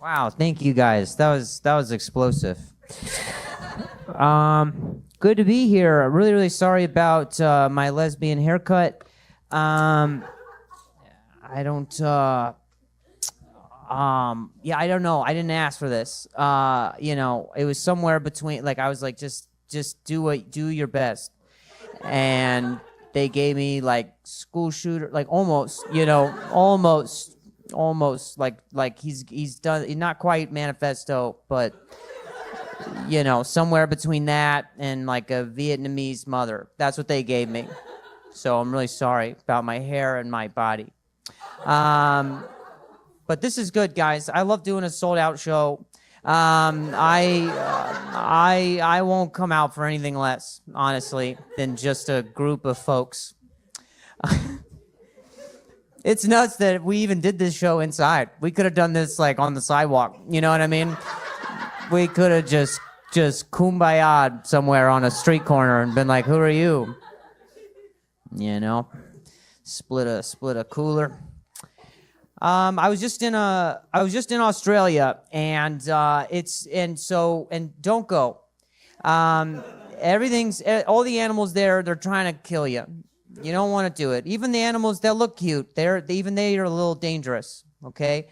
Wow, thank you guys. That was explosive. Good to be here. Really, really sorry about my lesbian haircut. I don't. Yeah, I don't know. I didn't ask for this. It was somewhere between. Like I was like, just do your best, and they gave me like school shooter, like almost, almost like he's done, not quite manifesto, but somewhere between that and like a Vietnamese mother. That's what they gave me. So I'm really sorry about my hair and my body. But this is good, guys. I love doing a sold out show. I won't come out for anything less, honestly, than just a group of folks. It's nuts that we even did this show inside. We could have done this like on the sidewalk. You know what I mean? We could have just kumbaya'd somewhere on a street corner and been like, "Who are you?" Split a cooler. I was just in Australia, and don't go. All the animals there, they're trying to kill you. You don't want to do it. Even the animals that look cute, they are a little dangerous. Okay,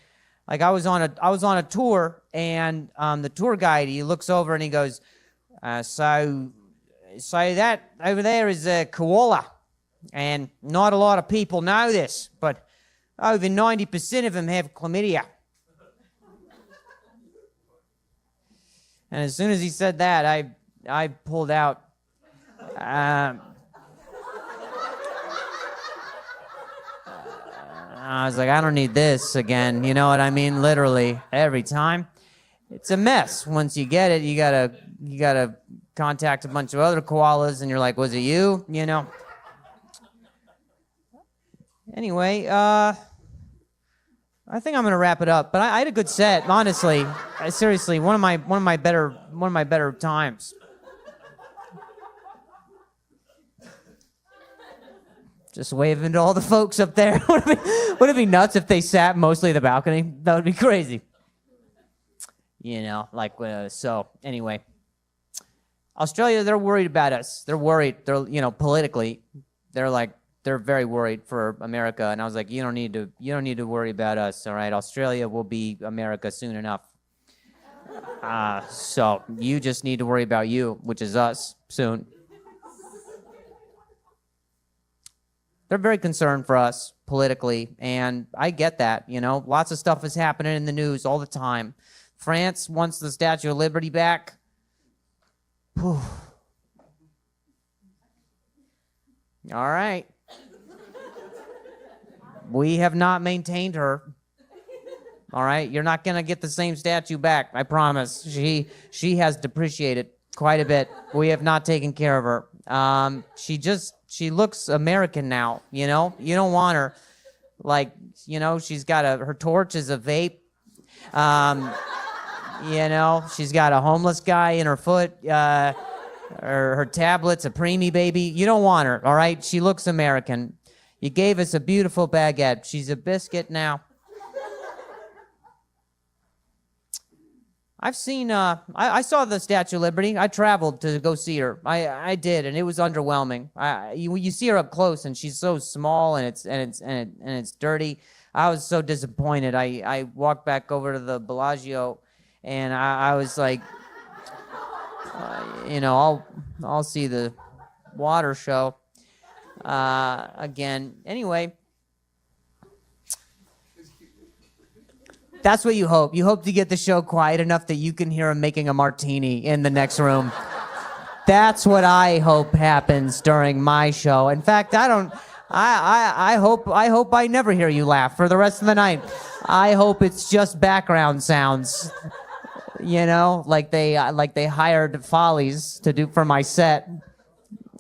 like I was on a tour, and the tour guide, he looks over and he goes, so that over there is a koala, and not a lot of people know this, but over 90% of them have chlamydia. And as soon as he said that, I pulled out. I was like, I don't need this again. You know what I mean? Literally every time. It's a mess. Once you get it, you gotta contact a bunch of other koalas, and you're like, was it you? Anyway, I think I'm gonna wrap it up. But I had a good set, honestly. Seriously, one of my better times. Just waving to all the folks up there. Would it be nuts if they sat mostly at the balcony? That would be crazy. So anyway. Australia, they're worried about us. They're worried. They're, politically, they're very worried for America. And I was like, you don't need to worry about us, all right? Australia will be America soon enough. So you just need to worry about you, which is us, soon. They're very concerned for us politically, and I get that, Lots of stuff is happening in the news all the time. France wants the Statue of Liberty back. Whew. All right. We have not maintained her. All right? You're not going to get the same statue back, I promise. She has depreciated quite a bit. We have not taken care of her. She looks American now, You don't want her. She's got her torch is a vape. She's got a homeless guy in her foot. Her tablet's a preemie baby. You don't want her, all right? She looks American. You gave us a beautiful baguette. She's a biscuit now. I've seen, I saw the Statue of Liberty. I traveled to go see her. I did, and it was underwhelming. You see her up close, and she's so small, and it's dirty. I was so disappointed. I walked back over to the Bellagio, and I was like, I'll see the water show again. Anyway. That's what you hope. You hope to get the show quiet enough that you can hear him making a martini in the next room. That's what I hope happens during my show. In fact, I hope I never hear you laugh for the rest of the night. I hope it's just background sounds. Like they hired Follies to do for my set.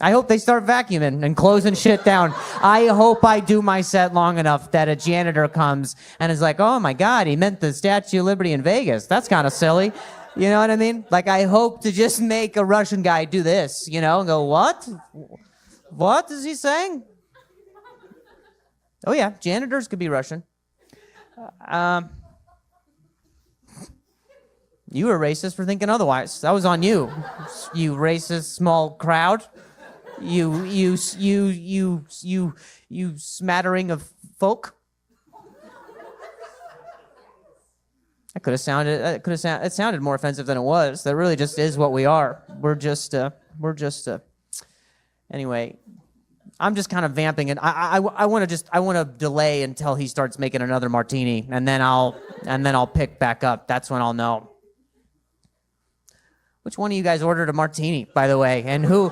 I hope they start vacuuming and closing shit down. I hope I do my set long enough that a janitor comes and is like, oh my God, he meant the Statue of Liberty in Vegas. That's kind of silly. You know what I mean? Like, I hope to just make a Russian guy do this, and go, what? What is he saying? Oh yeah, janitors could be Russian. You were racist for thinking otherwise. That was on you. You racist small crowd. You smattering of folk. It sounded more offensive than it was. That really just is what we are. Anyway, I'm just kind of vamping, and I want to delay until he starts making another martini, and then I'll pick back up. That's when I'll know. Which one of you guys ordered a martini, by the way? And who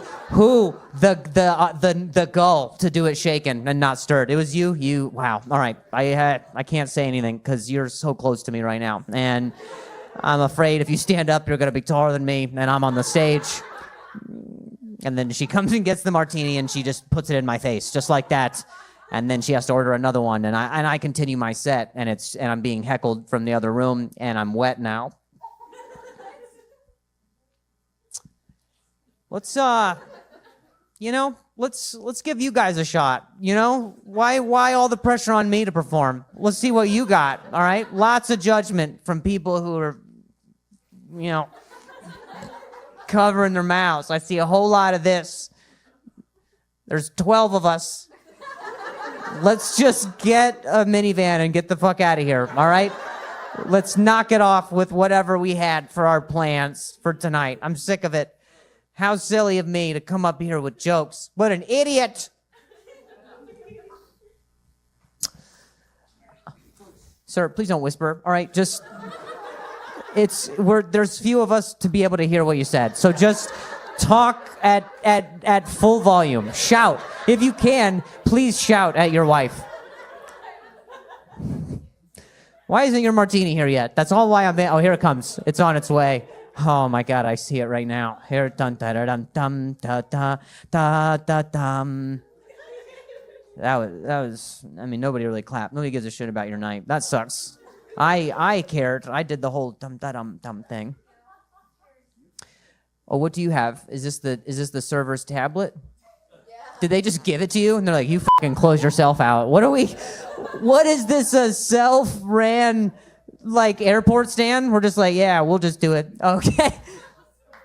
the gull to do it shaken and not stirred? It was you. You. Wow. All right. I can't say anything because you're so close to me right now, and I'm afraid if you stand up, you're gonna be taller than me, and I'm on the stage. And then she comes and gets the martini, and she just puts it in my face, just like that. And then she has to order another one, and I continue my set, and I'm being heckled from the other room, and I'm wet now. Let's give you guys a shot. Why all the pressure on me to perform? Let's see what you got. All right, lots of judgment from people who are, covering their mouths. I see a whole lot of this. There's 12 of us. Let's just get a minivan and get the fuck out of here. All right, let's knock it off with whatever we had for our plans for tonight. I'm sick of it. How silly of me to come up here with jokes. What an idiot. Sir, please don't whisper. All right, just there's few of us to be able to hear what you said. So just talk at full volume. Shout. If you can, please shout at your wife. Why isn't your martini here yet? That's all why I'm there. Oh, here it comes. It's on its way. Oh my God, I see it right now. Here, dun da da dum dum da da da da dum. That was. I mean, nobody really clapped. Nobody gives a shit about your night. That sucks. I cared. I did the whole dum da dum dum thing. Oh, what do you have? Is this the server's tablet? Yeah. Did they just give it to you? And they're like, you fucking close yourself out. What is this? A self-ran airport stand? We're just like, yeah, we'll just do it. Okay.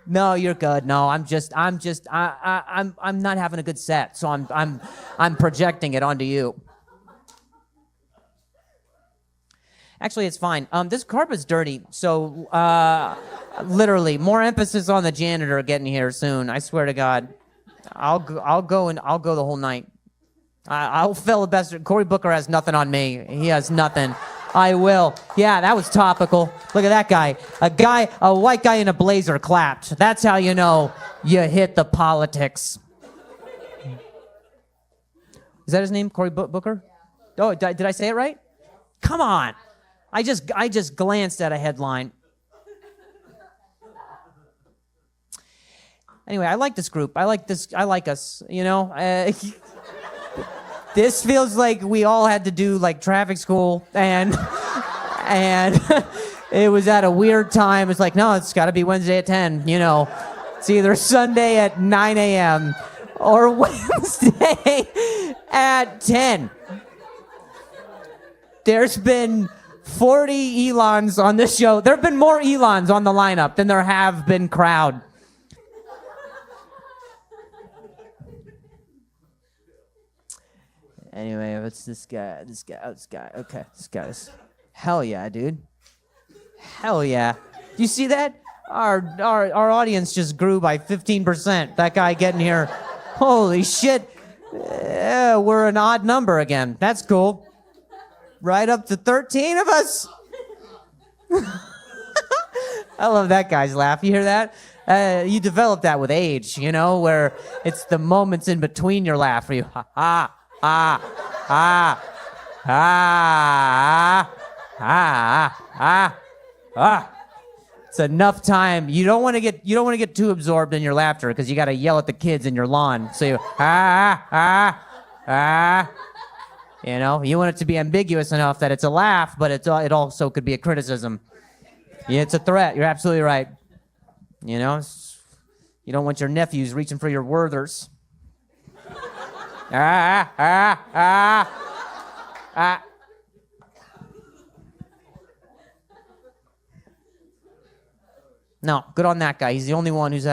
No, you're good. No, I'm not having a good set, so I'm projecting it onto you. Actually, it's fine. This carpet's dirty, so literally more emphasis on the janitor getting here soon. I swear to God, I'll go the whole night. I'll filibuster. Cory Booker has nothing on me. He has nothing. I will. Yeah, that was topical. Look at that guy. A white guy in a blazer clapped. That's how you know you hit the politics. Is that his name, Cory Booker? Oh, did I say it right? Come on. I just glanced at a headline. Anyway, I like this group. I like us, This feels like we all had to do traffic school, and it was at a weird time. It's like, no, it's got to be Wednesday at 10. It's either Sunday at 9 a.m. or Wednesday at 10. There's been 40 Elons on this show. There have been more Elons on the lineup than there have been crowd. Anyway, what's this guy? Okay, this guy's. Hell yeah, dude. Hell yeah. Do you see that? Our audience just grew by 15%. That guy getting here. Holy shit. We're an odd number again. That's cool. Right up to 13 of us. I love that guy's laugh. You hear that? You develop that with age, where it's the moments in between your laugh where you ha ha. It's enough time. You don't want to get too absorbed in your laughter because you got to yell at the kids in your lawn. So you you want it to be ambiguous enough that it's a laugh, but it also could be a criticism. Yeah, it's a threat. You're absolutely right. You don't want your nephews reaching for your Werthers. No, good on that guy. He's the only one who's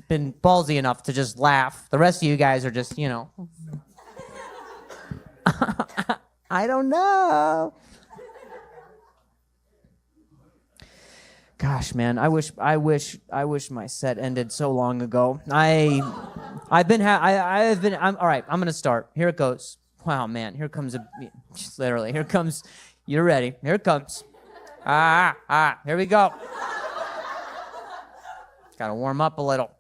been ballsy enough to just laugh. The rest of you guys are just, I don't know. Gosh, man, I wish my set ended so long ago. I'm all right. I'm gonna start. Here it goes. Wow, man, here comes literally. Here comes. You're ready. Here it comes. Here we go. Got to warm up a little.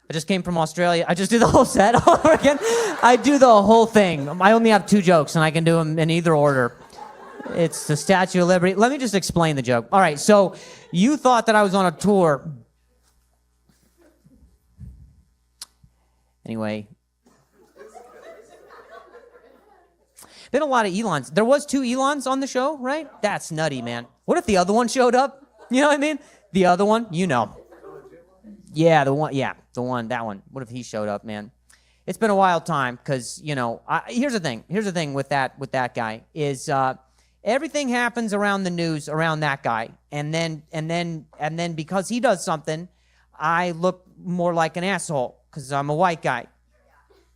I just came from Australia. I just do the whole set all over again. I do the whole thing. I only have 2 jokes, and I can do them in either order. It's the Statue of Liberty. Let me just explain the joke. All right, so you thought that I was on a tour. Anyway. Been a lot of Elons. There was 2 Elons on the show, right? That's nutty, man. What if the other one showed up? You know what I mean? The other one, Yeah, that one. What if he showed up, man? It's been a wild time because, here's the thing. Here's the thing with that guy is everything happens around the news around that guy. And then because he does something, I look more like an asshole because I'm a white guy.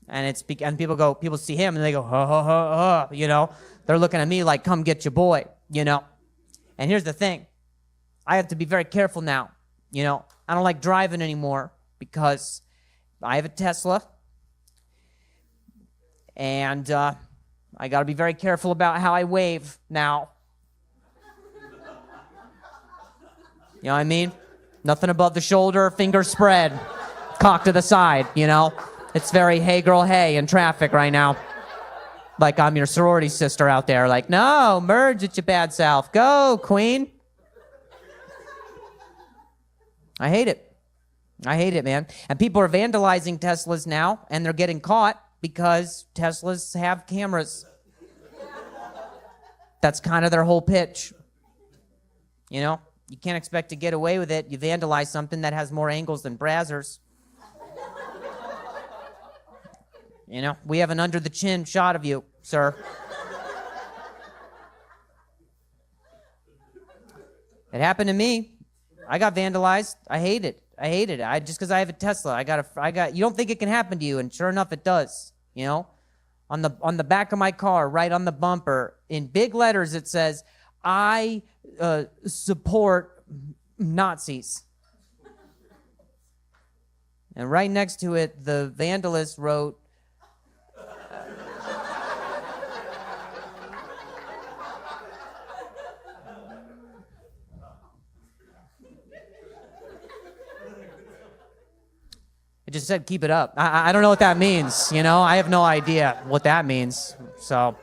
And people see him and they go, ha, ha, ha, ha, They're looking at me like, come get your boy, And here's the thing. I have to be very careful now, I don't like driving anymore because I have a Tesla. And I got to be very careful about how I wave now. You know what I mean? Nothing above the shoulder, fingers spread, cock to the side, It's very hey girl hey in traffic right now. Like I'm your sorority sister out there. Like, no, merge with your bad self. Go, queen. I hate it, man. And people are vandalizing Teslas now, and they're getting caught because Teslas have cameras. That's kind of their whole pitch. You can't expect to get away with it. You vandalize something that has more angles than Brazzers. We have an under-the-chin shot of you, sir. It happened to me. I got vandalized. I hate it. Just because I have a Tesla, you don't think it can happen to you, and sure enough, it does. On the back of my car, right on the bumper, in big letters, it says, I support Nazis. And right next to it, the vandalist wrote, it just said, keep it up. I don't know what that means, I have no idea what that means. So,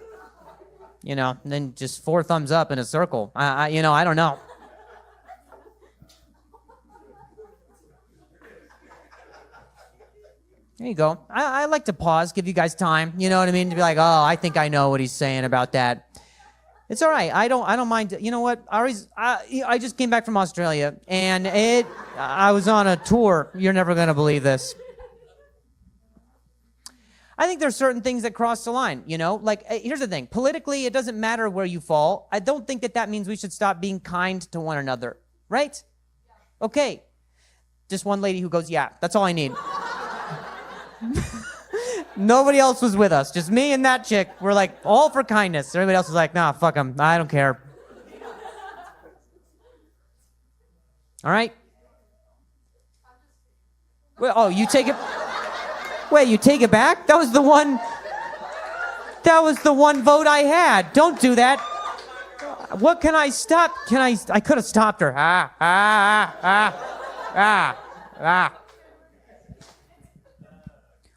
and then just 4 thumbs up in a circle. I don't know. There you go. I like to pause, give you guys time, you know what I mean? To be like, oh, I think I know what he's saying about that. It's all right. I don't mind. You know what? I just came back from Australia, and I was on a tour. You're never going to believe this. I think there's certain things that cross the line, Like, here's the thing. Politically, it doesn't matter where you fall. I don't think that means we should stop being kind to one another, right? Okay. Just one lady who goes, yeah, that's all I need. Nobody else was with us. Just me and that chick. We're like, all for kindness. Everybody else was like, nah, fuck them. I don't care. All right? Well, oh, you take it... Wait, you take it back? That was the one vote I had. Don't do that. What can I stop? I could have stopped her.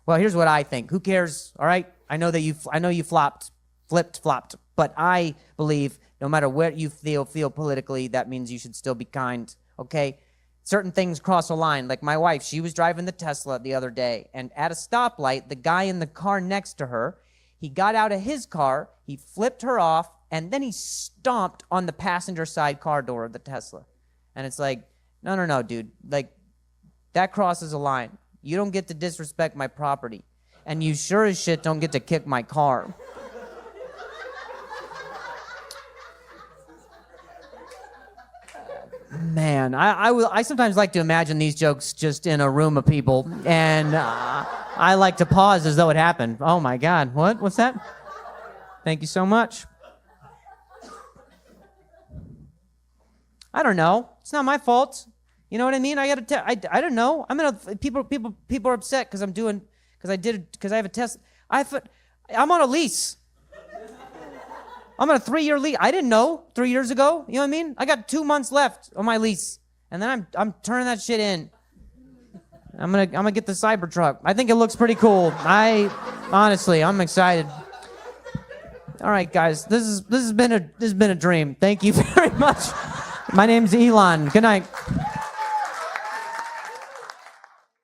Well, here's what I think. Who cares? All right? I know you flopped, but I believe no matter where you feel politically, that means you should still be kind, okay? Certain things cross a line. Like my wife, she was driving the Tesla the other day, and at a stoplight, the guy in the car next to her, he got out of his car, he flipped her off, and then he stomped on the passenger side car door of the Tesla. And it's like, no, dude. Like, that crosses a line. You don't get to disrespect my property. And you sure as shit don't get to kick my car. Man, I sometimes like to imagine these jokes just in a room of people, and I like to pause as though it happened. Oh my God, what? What's that? Thank you so much. I don't know. It's not my fault. You know what I mean? I don't know. People are upset because I have a test. I'm on a lease. I'm on a 3-year lease. I didn't know 3 years ago. You know what I mean? I got 2 months left on my lease, and then I'm turning that shit in. I'm gonna get the Cybertruck. I think it looks pretty cool. Honestly, I'm excited. All right, guys, this has been a dream. Thank you very much. My name's Elon. Good night.